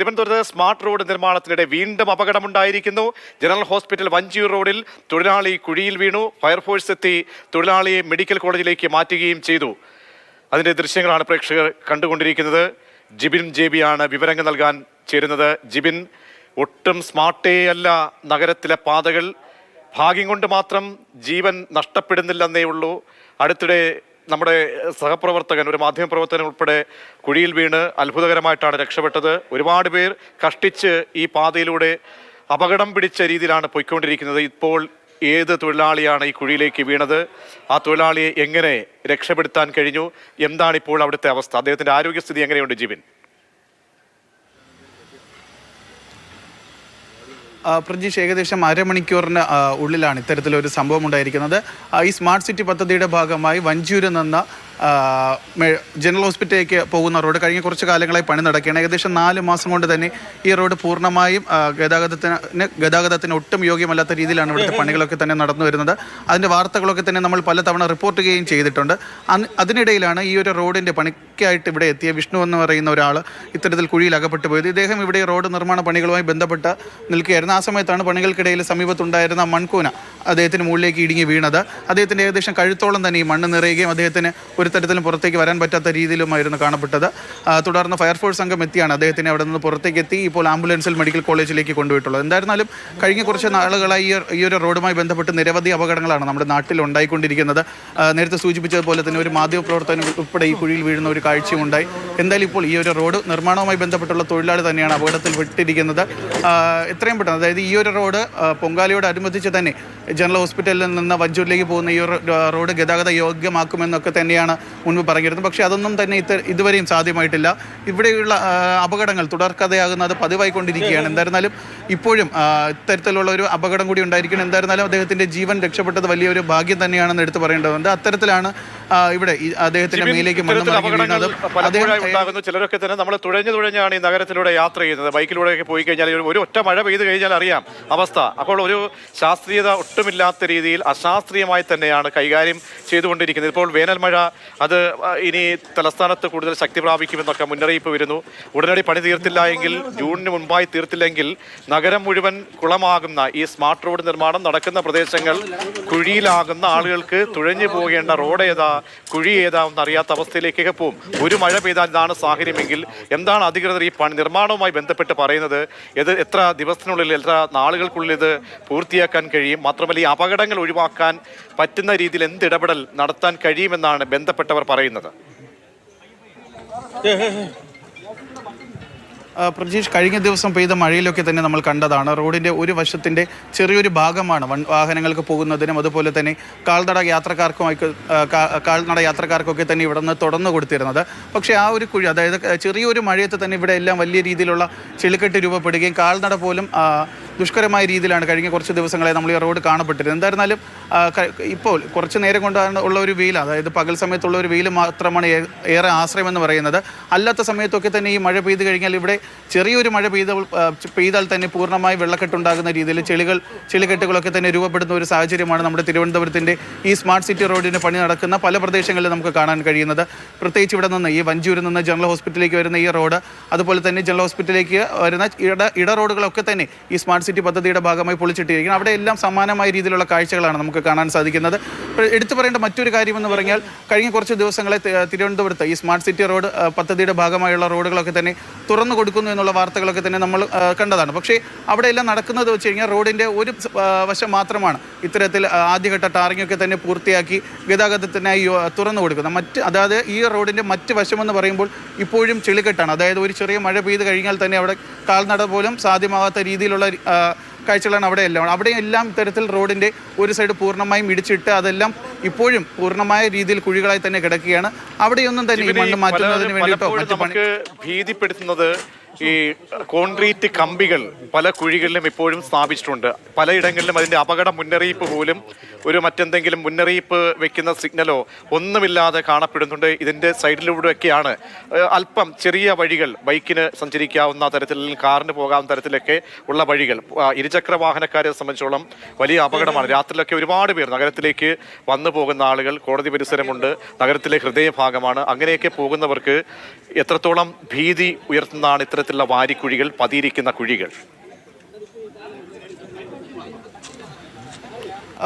തിരുവനന്തപുരത്ത് smart road നിർമ്മാണത്തിനിടെ വീണ്ടും അപകടമുണ്ടായിരിക്കുന്നു. General hospital Vanchiyoor റോഡിൽ തൊഴിലാളി കുഴിയിൽ വീണു. ഫയർഫോഴ്സ് എത്തി തൊഴിലാളിയെ മെഡിക്കൽ കോളേജിലേക്ക് മാറ്റുകയും ചെയ്തു. അതിന്റെ ദൃശ്യങ്ങളാണ് പ്രേക്ഷകർ കണ്ടുകൊണ്ടിരിക്കുന്നത്. ജിബിൻ ജേബിയാണ് വിവരങ്ങൾ നൽകാൻ ചേരുന്നത്. ജിബിൻ, ഒട്ടും സ്മാർട്ടേ അല്ല നഗരത്തിലെ പാതകൾ. ഭാഗ്യം കൊണ്ട് മാത്രം ജീവൻ നഷ്ടപ്പെടുന്നില്ലെന്നേ ഉള്ളൂ. അടുത്തിടെ നമ്മുടെ സഹപ്രവർത്തകൻ, ഒരു മാധ്യമപ്രവർത്തകൻ ഉൾപ്പെടെ കുഴിയിൽ വീണ് അത്ഭുതകരമായിട്ടാണ് രക്ഷപ്പെട്ടത്. ഒരുപാട് പേർ കഷ്ടിച്ച് ഈ പാതയിലൂടെ അപകടം പിടിച്ച രീതിയിലാണ് പോയിക്കൊണ്ടിരിക്കുന്നത്. ഇപ്പോൾ ഏത് തൊഴിലാളിയാണ് ഈ കുഴിയിലേക്ക് വീണത്? ആ തൊഴിലാളിയെ എങ്ങനെ രക്ഷപ്പെടുത്താൻ കഴിഞ്ഞു? എന്താണ് ഇപ്പോൾ അവിടുത്തെ അവസ്ഥ? അദ്ദേഹത്തിന്റെ ആരോഗ്യസ്ഥിതി എങ്ങനെയുണ്ട് ജിബിൻ? പ്രജീഷ്, ഏകദേശം അരമണിക്കൂറിന് ഉള്ളിലാണ് ഇത്തരത്തിലൊരു സംഭവം ഉണ്ടായിരിക്കുന്നത്. ഈ സ്മാർട്ട് സിറ്റി പദ്ധതിയുടെ ഭാഗമായി വഞ്ചിയൂരിൽ നിന്ന് ജനറൽ ഹോസ്പിറ്റലിലേക്ക് പോകുന്ന റോഡ് കഴിഞ്ഞ കുറച്ച് കാലങ്ങളായി പണി നടക്കുകയാണ്. ഏകദേശം 4 മാസം കൊണ്ട് തന്നെ ഈ റോഡ് പൂർണ്ണമായും ഗതാഗതത്തിന് ഒട്ടും യോഗ്യമല്ലാത്ത രീതിയിലാണ് ഇവിടുത്തെ പണികളൊക്കെ തന്നെ നടന്നു വരുന്നത്. അതിൻ്റെ വാർത്തകളൊക്കെ തന്നെ നമ്മൾ പലതവണ റിപ്പോർട്ട് ചെയ്യുകയും ചെയ്തിട്ടുണ്ട്. അതിനിടയിലാണ് ഈ ഒരു റോഡിൻ്റെ പണിക്കായിട്ട് ഇവിടെ എത്തിയ വിഷ്ണു എന്ന് പറയുന്ന ഒരാൾ ഇത്തരത്തിൽ കുഴിയിൽ അകപ്പെട്ടു പോയത്. ഇദ്ദേഹം ഇവിടെ റോഡ് നിർമ്മാണ പണികളുമായി ബന്ധപ്പെട്ട് നിൽക്കുകയായിരുന്നു. ആ സമയത്താണ് പണികൾക്കിടയിൽ സമീപത്തുണ്ടായിരുന്ന മൺകൂന അദ്ദേഹത്തിന് മുകളിലേക്ക് ഇടുങ്ങി വീണത്. അദ്ദേഹത്തിൻ്റെ ഏകദേശം കഴുത്തോളം തന്നെ ഈ മണ്ണ് നിറയുകയും അദ്ദേഹത്തിന് ഒരു തരത്തിലും പുറത്തേക്ക് വരാൻ പറ്റാത്ത രീതിയിലുമായിരുന്നു കാണപ്പെട്ടത്. തുടർന്ന് ഫയർഫോഴ്സ് സംഘം എത്തിയാണ് അദ്ദേഹത്തിനെ അവിടെ നിന്ന് പുറത്തേക്ക് എത്തി ഇപ്പോൾ ആംബുലൻസിൽ മെഡിക്കൽ കോളേജിലേക്ക് കൊണ്ടുപോയിട്ടുള്ളത്. എന്തായിരുന്നാലും കഴിഞ്ഞ കുറച്ച് നാളുകളായി ഈ ഒരു റോഡുമായി ബന്ധപ്പെട്ട് നിരവധി അപകടങ്ങളാണ് നമ്മുടെ നാട്ടിൽ ഉണ്ടായിക്കൊണ്ടിരിക്കുന്നത്. നേരത്തെ സൂചിപ്പിച്ചതുപോലെ തന്നെ ഒരു മാധ്യമപ്രവർത്തകൻ ഉൾപ്പെടെ ഈ കുഴിയിൽ വീഴുന്ന ഒരു കാഴ്ചയും ഉണ്ടായി. എന്തായാലും ഇപ്പോൾ ഈ ഒരു റോഡ് നിർമ്മാണവുമായി ബന്ധപ്പെട്ടുള്ള തൊഴിലാളി തന്നെയാണ് അപകടത്തിൽ വിട്ടിരിക്കുന്നത്. എത്രയും പെട്ടെന്ന്, അതായത് ഈ ഒരു റോഡ് പൊങ്കാലയോടനുബന്ധിച്ച് തന്നെ ജനറൽ ഹോസ്പിറ്റലിൽ നിന്ന് വഞ്ചൂരിലേക്ക് പോകുന്ന ഈ ഒരു റോഡ് ഗതാഗത യോഗ്യമാക്കുമെന്നൊക്കെ തന്നെയാണ് മുൻപ് പറഞ്ഞിരുന്നത്. പക്ഷേ അതൊന്നും തന്നെ ഇതുവരെയും സാധ്യമായിട്ടില്ല. ഇവിടെയുള്ള അപകടങ്ങൾ തുടർക്കഥയാകുന്നത് പതിവായിക്കൊണ്ടിരിക്കുകയാണ്. എന്തായിരുന്നാലും ഇപ്പോഴും ഇത്തരത്തിലുള്ള ഒരു അപകടം കൂടി ഉണ്ടായിരിക്കണം. എന്തായിരുന്നാലും അദ്ദേഹത്തിൻ്റെ ജീവൻ രക്ഷപ്പെട്ടത് വലിയൊരു ഭാഗ്യം തന്നെയാണെന്ന് എടുത്തു പറയേണ്ടതുണ്ട്. അത്തരത്തിലാണ് ഇവിടെ അദ്ദേഹത്തിന്റെ മേലേക്ക് ഉണ്ടാകുന്നു. ചിലരൊക്കെ തന്നെ നമ്മൾ തുഴഞ്ഞാണ് ഈ നഗരത്തിലൂടെ യാത്ര ചെയ്യുന്നത്. ബൈക്കിലൂടെയൊക്കെ പോയി കഴിഞ്ഞാൽ ഒരു ഒറ്റ മഴ പെയ്ത് കഴിഞ്ഞാൽ അറിയാം അവസ്ഥ. അപ്പോൾ ഒരു ശാസ്ത്രീയത ഒട്ടുമില്ലാത്ത രീതിയിൽ അശാസ്ത്രീയമായി തന്നെയാണ് കൈകാര്യം ചെയ്തുകൊണ്ടിരിക്കുന്നത്. ഇപ്പോൾ വേനൽ മഴ അത് ഇനി തലസ്ഥാനത്ത് കൂടുതൽ ശക്തി പ്രാപിക്കുമെന്നൊക്കെ മുന്നറിയിപ്പ് വരുന്നു. ഉടനടി പണി തീർത്തില്ല എങ്കിൽ, ജൂണിന് മുൻപായി തീർത്തില്ലെങ്കിൽ നഗരം മുഴുവൻ കുളമാകുന്ന ഈ സ്മാർട്ട് റോഡ് നിർമ്മാണം നടക്കുന്ന പ്രദേശങ്ങൾ കുഴിയിലാകുന്ന ആളുകൾക്ക് തുഴഞ്ഞു പോകേണ്ട റോഡ് ഏതാ, കുഴി ഏതാ എന്നറിയാത്ത അവസ്ഥയിലേക്കൊക്കെ പോകും. ഒരു മഴ പെയ്താൽ ഇതാണ് സാഹചര്യമെങ്കിൽ എന്താണ് അധികൃതർ ഈ പണി നിർമ്മാണവുമായി ബന്ധപ്പെട്ട് പറയുന്നത്? ഇത് എത്ര ദിവസത്തിനുള്ളിൽ, എത്ര നാളുകൾക്കുള്ളിൽ ഇത് പൂർത്തിയാക്കാൻ കഴിയും? മാത്രമല്ല ഈ അപകടങ്ങൾ ഒഴിവാക്കാൻ പറ്റുന്ന രീതിയിൽ എന്ത് ഇടപെടൽ നടത്താൻ കഴിയുമെന്നാണ് ബന്ധപ്പെട്ടവർ പറയുന്നത്? പ്രജീഷ്, കഴിഞ്ഞ ദിവസം പെയ്ത മഴയിലൊക്കെ തന്നെ നമ്മൾ കണ്ടതാണ്. റോഡിൻ്റെ ഒരു വശത്തിൻ്റെ ചെറിയൊരു ഭാഗമാണ് വാഹനങ്ങൾക്ക് പോകുന്നതിനും അതുപോലെ തന്നെ കാൽനട യാത്രക്കാർക്കൊക്കെ തന്നെ ഇവിടെ നിന്ന് തുറന്നു കൊടുത്തിരുന്നത്. പക്ഷേ ആ ഒരു കുഴി, അതായത് ചെറിയൊരു മഴയത്ത് തന്നെ ഇവിടെ എല്ലാം വലിയ രീതിയിലുള്ള ചെളിക്കെട്ട് രൂപപ്പെടുകയും കാൽനട പോലും ദുഷ്കരമായ രീതിയിലാണ് കഴിഞ്ഞ കുറച്ച് ദിവസങ്ങളെ നമ്മൾ ഈ റോഡ് കാണപ്പെട്ടിരുന്നത്. എന്തായിരുന്നാലും ഇപ്പോൾ കുറച്ച് നേരം കൊണ്ടാണ് ഉള്ള ഒരു വെയിൽ, അതായത് പകൽ സമയത്തുള്ള ഒരു വെയിൽ മാത്രമാണ് ഏറെ ആശ്രയമെന്ന് പറയുന്നത്. അല്ലാത്ത സമയത്തൊക്കെ തന്നെ ഈ മഴ പെയ്ത് കഴിഞ്ഞാൽ ഇവിടെ ചെറിയൊരു മഴ പെയ്താൽ തന്നെ പൂർണ്ണമായി വെള്ളക്കെട്ടുണ്ടാകുന്ന രീതിയിൽ ചെളിക്കെട്ടുകളൊക്കെ തന്നെ രൂപപ്പെടുന്ന ഒരു സാഹചര്യമാണ് നമ്മുടെ തിരുവനന്തപുരത്തിൻ്റെ ഈ സ്മാർട്ട് സിറ്റി റോഡിന് പണി നടക്കുന്ന പല പ്രദേശങ്ങളിലും നമുക്ക് കാണാൻ കഴിയുന്നത്. പ്രത്യേകിച്ച് ഇവിടെ നിന്ന് ഈ വഞ്ചൂരിൽ നിന്ന് ജനറൽ ഹോസ്പിറ്റലിലേക്ക് വരുന്ന ഈ റോഡ്, അതുപോലെ തന്നെ ജനറൽ ഹോസ്പിറ്റലിലേക്ക് വരുന്ന ഇട റോഡുകളൊക്കെ തന്നെ ഈ സ്മാർട്ട് സിറ്റി പദ്ധതിയുടെ ഭാഗമായി പൊളിച്ചിട്ടിരിക്കുന്നത്. അവിടെ എല്ലാം സമാനമായ രീതിയിലുള്ള കാഴ്ചകളാണ് നമുക്ക് കാണാൻ സാധിക്കുന്നത്. എടുത്തു പറയേണ്ട മറ്റൊരു കാര്യമെന്ന് പറഞ്ഞാൽ കഴിഞ്ഞ കുറച്ച് ദിവസങ്ങളെ തിരുവനന്തപുരത്ത് ഈ സ്മാർട്ട് സിറ്റി റോഡ് പദ്ധതിയുടെ ഭാഗമായുള്ള റോഡുകളൊക്കെ തന്നെ തുറന്നു കൊടുക്കുന്നു എന്നുള്ള വാർത്തകളൊക്കെ തന്നെ നമ്മൾ കണ്ടതാണ്. പക്ഷേ അവിടെ എല്ലാം നടക്കുന്നത് വെച്ച് കഴിഞ്ഞാൽ റോഡിൻ്റെ ഒരു വശം മാത്രമാണ് ഇത്തരത്തിൽ ആദ്യഘട്ട ടാറിങ്ങൊക്കെ തന്നെ പൂർത്തിയാക്കി ഗതാഗതത്തിനായി തുറന്നു കൊടുക്കുന്നത്. അതായത് ഈ റോഡിൻ്റെ മറ്റ് വശമെന്ന് പറയുമ്പോൾ ഇപ്പോഴും ചെളിക്കെട്ടാണ്. അതായത് ഒരു ചെറിയ മഴ പെയ്ത് കഴിഞ്ഞാൽ തന്നെ അവിടെ കാൽനട പോലും സാധ്യമാകാത്ത രീതിയിലുള്ള കാഴ്ചകളാണ് അവിടെയെല്ലാം ഇത്തരത്തിൽ റോഡിൻ്റെ ഒരു സൈഡ് പൂർണ്ണമായും ഇടിച്ചിട്ട് അതെല്ലാം ഇപ്പോഴും പൂർണ്ണമായ രീതിയിൽ കുഴികളായി തന്നെ കിടക്കുകയാണ്. അവിടെയൊന്നും തന്നെ ഈ മണ്ണ് മാറ്റുന്നതിന് വേണ്ടിയിട്ടോ നമുക്ക് ഭീതിപ്പെടുത്തുന്നത് ഈ കോൺക്രീറ്റ് കമ്പികൾ പല കുഴികളിലും ഇപ്പോഴും സ്ഥാപിച്ചിട്ടുണ്ട്. പലയിടങ്ങളിലും അതിൻ്റെ അപകട മുന്നറിയിപ്പ് പോലും മറ്റെന്തെങ്കിലും മുന്നറിയിപ്പ് വെക്കുന്ന സിഗ്നലോ ഒന്നുമില്ലാതെ കാണപ്പെടുന്നുണ്ട്. ഇതിൻ്റെ സൈഡിലൂടെയൊക്കെയാണ് അല്പം ചെറിയ വഴികൾ, ബൈക്കിന് സഞ്ചരിക്കാവുന്ന തരത്തിൽ, കാറിന് പോകാവുന്ന തരത്തിലൊക്കെ ഉള്ള വഴികൾ. ഇരുചക്ര വാഹനക്കാരെ സംബന്ധിച്ചോളം വലിയ അപകടമാണ്. രാത്രിയിലൊക്കെ ഒരുപാട് പേർ നഗരത്തിലേക്ക് വന്നു പോകുന്ന ആളുകൾ, കോടതി പരിസരമുണ്ട്, നഗരത്തിലെ ഹൃദയഭാഗമാണ്. അങ്ങനെയൊക്കെ പോകുന്നവർക്ക് എത്രത്തോളം ഭീതി ഉയർത്തുന്നതാണ് ഇത്തരത്തിൽ ഇത്തരത്തിലുള്ള വാരിക്കുഴികൾ, പതിയിരിക്കുന്ന കുഴികൾ?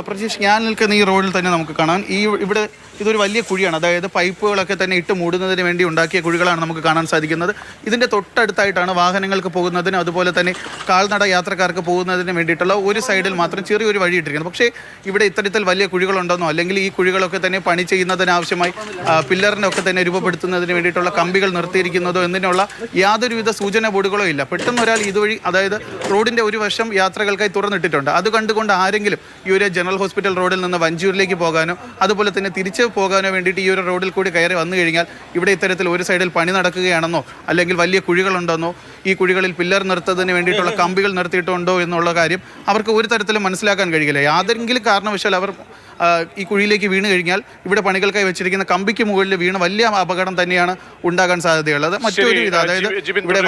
പ്രജീഷ്, ഞാൻ നിൽക്കുന്ന ഈ റോഡിൽ തന്നെ നമുക്ക് കാണാം ഇവിടെ ഇതൊരു വലിയ കുഴിയാണ്. അതായത് പൈപ്പുകളൊക്കെ തന്നെ ഇട്ട് മൂടുന്നതിന് വേണ്ടി ഉണ്ടാക്കിയ കുഴികളാണ് നമുക്ക് കാണാൻ സാധിക്കുന്നത്. ഇതിൻ്റെ തൊട്ടടുത്തായിട്ടാണ് വാഹനങ്ങൾക്ക് പോകുന്നതിന് അതുപോലെ തന്നെ കാൽനട യാത്രക്കാർക്ക് പോകുന്നതിന് വേണ്ടിയിട്ടുള്ള ഒരു സൈഡിൽ മാത്രം ചെറിയൊരു വഴി ഇട്ടിരിക്കുന്നത്. പക്ഷേ ഇവിടെ ഇത്തരത്തിൽ വലിയ കുഴികളുണ്ടെന്നോ അല്ലെങ്കിൽ ഈ കുഴികളൊക്കെ തന്നെ പണി ചെയ്യുന്നതിനാവശ്യമായി പില്ലറിനൊക്കെ തന്നെ രൂപപ്പെടുത്തുന്നതിന് വേണ്ടിയിട്ടുള്ള കമ്പികൾ നിർത്തിയിരിക്കുന്നതോ എന്നതിനുള്ള യാതൊരുവിധ സൂചന ബോർഡുകളോ ഇല്ല. പെട്ടെന്ന് ഒരാൾ ഇതുവഴി, അതായത് റോഡിൻ്റെ ഒരു വശം യാത്രകൾക്കായി തുറന്നിട്ടിട്ടുണ്ട്. അത് കണ്ടുകൊണ്ട് ആരെങ്കിലും ഈ ഒരു ജനറൽ ഹോസ്പിറ്റൽ റോഡിൽ നിന്ന് വഞ്ചൂരിലേക്ക് പോകാനോ അതുപോലെ തന്നെ തിരിച്ച് പോകാനോ വേണ്ടിയിട്ട് ഈ ഒരു റോഡിൽ കൂടി കയറി വന്നു കഴിഞ്ഞാൽ ഇവിടെ ഇത്തരത്തിൽ ഒരു സൈഡിൽ പണി നടക്കുകയാണെന്നോ അല്ലെങ്കിൽ വലിയ കുഴികളുണ്ടെന്നോ ഈ കുഴികളിൽ പില്ലർ നിർത്തുന്നതിന് വേണ്ടിയിട്ടുള്ള കമ്പികൾ നിർത്തിയിട്ടുണ്ടോ എന്നുള്ള കാര്യം അവർക്ക് ഒരു തരത്തിലും മനസ്സിലാക്കാൻ കഴിയില്ല. യാതെങ്കിലും കാരണവശാൽ അവർ ഈ കുഴിയിലേക്ക് വീണ് കഴിഞ്ഞാൽ ഇവിടെ പണികൾക്കായി വെച്ചിരിക്കുന്ന കമ്പിക്ക് മുകളിൽ വീണ് വലിയ അപകടം തന്നെയാണ് ഉണ്ടാകാൻ സാധ്യതയുള്ളത്. മറ്റൊരു ഇത്, അതായത് ഇവിടെ